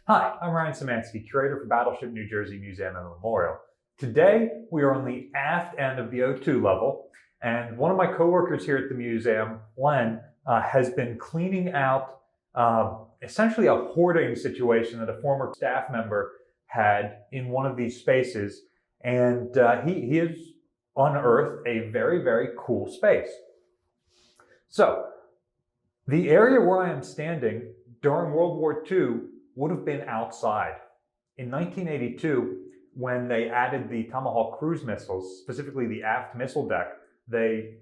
Hi, I'm Ryan Szymanski, curator for Battleship New Jersey Museum and Memorial. Today, we are on the aft end of the O2 level, and one of my coworkers here at the museum, Len, has been cleaning out essentially a hoarding situation that a former staff member had in one of these spaces, and he has unearthed a very, very cool space. So, the area where I am standing during World War II would have been outside. In 1982, when they added the Tomahawk cruise missiles, specifically the aft missile deck, they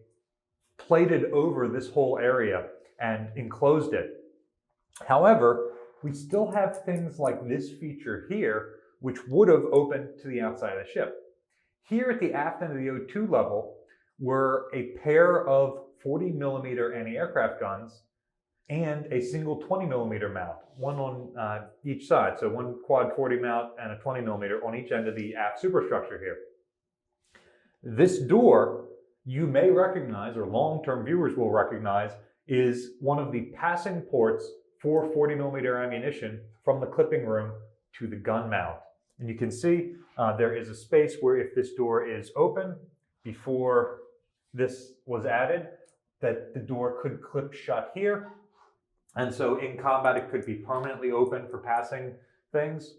plated over this whole area and enclosed it. However, we still have things like this feature here, which would have opened to the outside of the ship. Here at the aft end of the O2 level were a pair of 40mm anti-aircraft guns and a single 20mm mount, one on each side. So one quad 40 mount and a 20mm on each end of the aft superstructure here. This door, you may recognize, or long-term viewers will recognize, is one of the passing ports for 40mm ammunition from the clipping room to the gun mount. And you can see there is a space where if this door is open before this was added, that the door could clip shut here. And so in combat, it could be permanently open for passing things.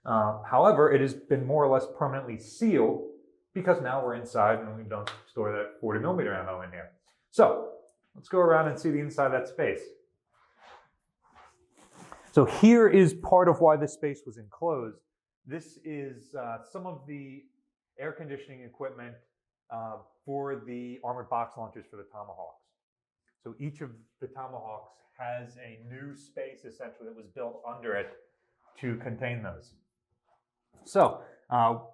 However, it has been more or less permanently sealed because now we're inside and we don't store that 40mm ammo in here. So let's go around and see the inside of that space. So here is part of why this space was enclosed. This is some of the air conditioning equipment for the armored box launchers for the Tomahawks. So each of the Tomahawks has a new space essentially that was built under it to contain those. So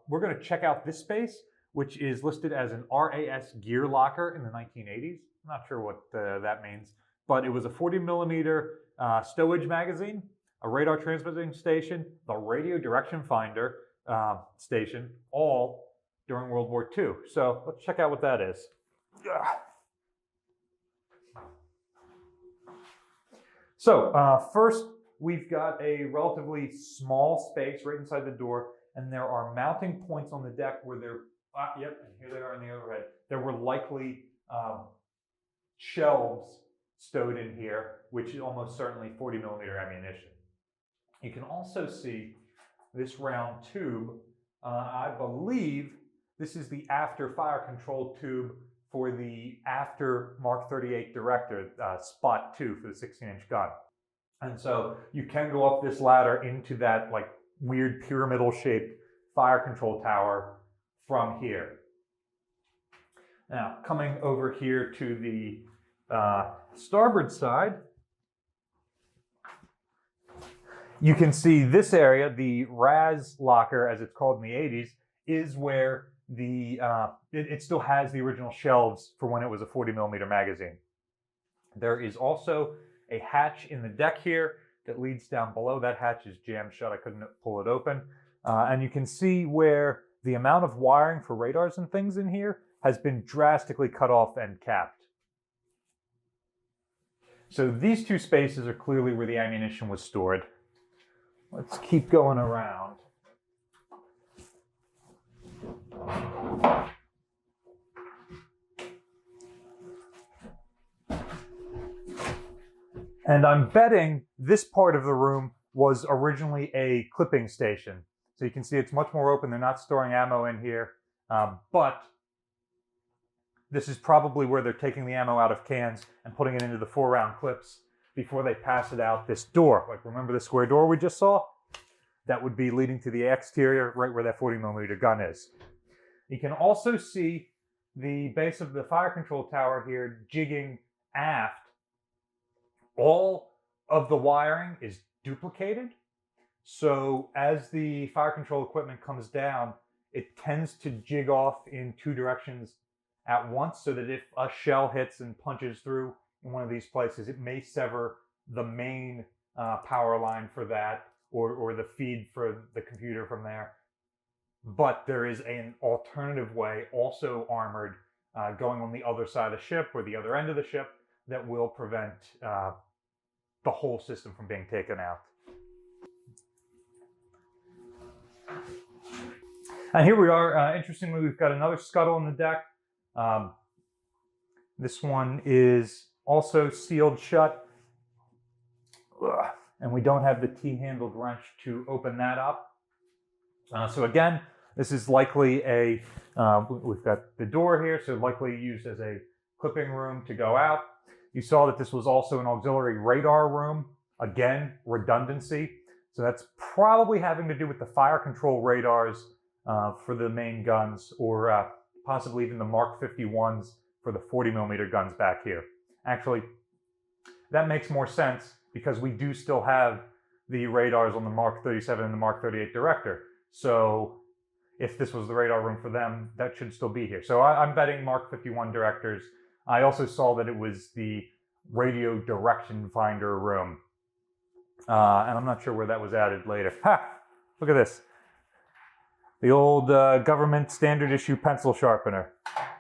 we're going to check out this space, which is listed as an RAS gear locker in the 1980s. I'm not sure what that means, but it was a 40mm stowage magazine, a radar transmitting station, the radio direction finder station, all during World War II. So let's check out what that is. So first, we've got a relatively small space right inside the door, and there are mounting points on the deck where there, yep, here they are in the overhead. There were likely shelves stowed in here, which is almost certainly 40mm ammunition. You can also see this round tube. I believe this is the after fire control tube for the after Mark 38 Director, Spot 2 for the 16-inch gun. And so you can go up this ladder into that like weird pyramidal shaped fire control tower from here. Now, coming over here to the starboard side, you can see this area, the RAS locker, as it's called in the 80s, is where it still has the original shelves for when it was a 40mm magazine. There is also a hatch in the deck here that leads down below. That hatch is jammed shut. I couldn't pull it open. And you can see where the amount of wiring for radars and things in here has been drastically cut off and capped. So these two spaces are clearly where the ammunition was stored. Let's keep going around. And I'm betting this part of the room was originally a clipping station. So you can see it's much more open. They're not storing ammo in here. But this is probably where they're taking the ammo out of cans and putting it into the 4-round clips before they pass it out this door. Like, remember the square door we just saw? That would be leading to the exterior, right where that 40mm gun is. You can also see the base of the fire control tower here jigging aft. All of the wiring is duplicated. So as the fire control equipment comes down, it tends to jig off in two directions at once, so that if a shell hits and punches through in one of these places, it may sever the main power line for that, or the feed for the computer from there. But there is an alternative way, also armored, going on the other side of the ship or the other end of the ship, that will prevent the whole system from being taken out. And here we are. Interestingly, we've got another scuttle on the deck. This one is also sealed shut. And we don't have the T-handled wrench to open that up. So again, this is likely we've got the door here, so likely used as a clipping room to go out. You saw that this was also an auxiliary radar room. Again, redundancy. So that's probably having to do with the fire control radars for the main guns, or possibly even the Mark 51s for the 40mm guns back here. Actually, that makes more sense because we do still have the radars on the Mark 37 and the Mark 38 Director. So if this was the radar room for them, that should still be here. So I'm betting Mark 51 Directors. I also saw that it was the radio direction finder room. And I'm not sure where that was added later. Ha! Look at this. The old government standard issue pencil sharpener.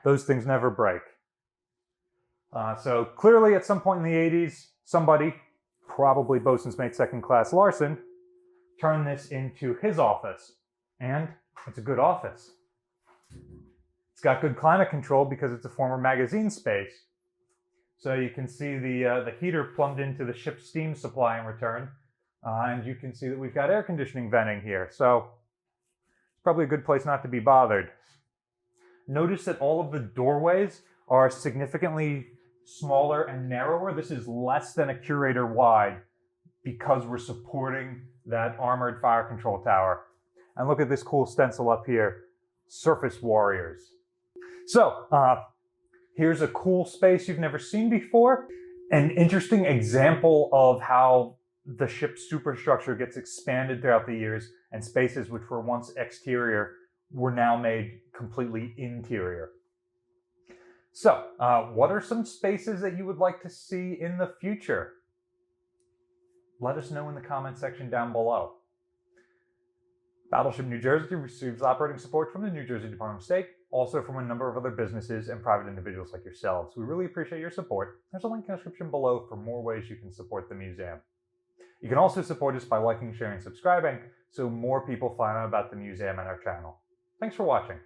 Those things never break. So clearly at some point in the 80s, somebody, probably Bosun's Mate Second Class Larson, turned this into his office. And it's a good office. It's got good climate control because it's a former magazine space. So you can see the heater plumbed into the ship's steam supply in return. And you can see that we've got air conditioning venting here. So it's probably a good place not to be bothered. Notice that all of the doorways are significantly smaller and narrower. This is less than a Curator wide because we're supporting that armored fire control tower. And look at this cool stencil up here, Surface Warriors. So here's a cool space you've never seen before. An interesting example of how the ship's superstructure gets expanded throughout the years, and spaces which were once exterior were now made completely interior. So, what are some spaces that you would like to see in the future? Let us know in the comment section down below. Battleship New Jersey receives operating support from the New Jersey Department of State, also from a number of other businesses and private individuals like yourselves. We really appreciate your support. There's a link in the description below for more ways you can support the museum. You can also support us by liking, sharing, and subscribing so more people find out about the museum and our channel. Thanks for watching.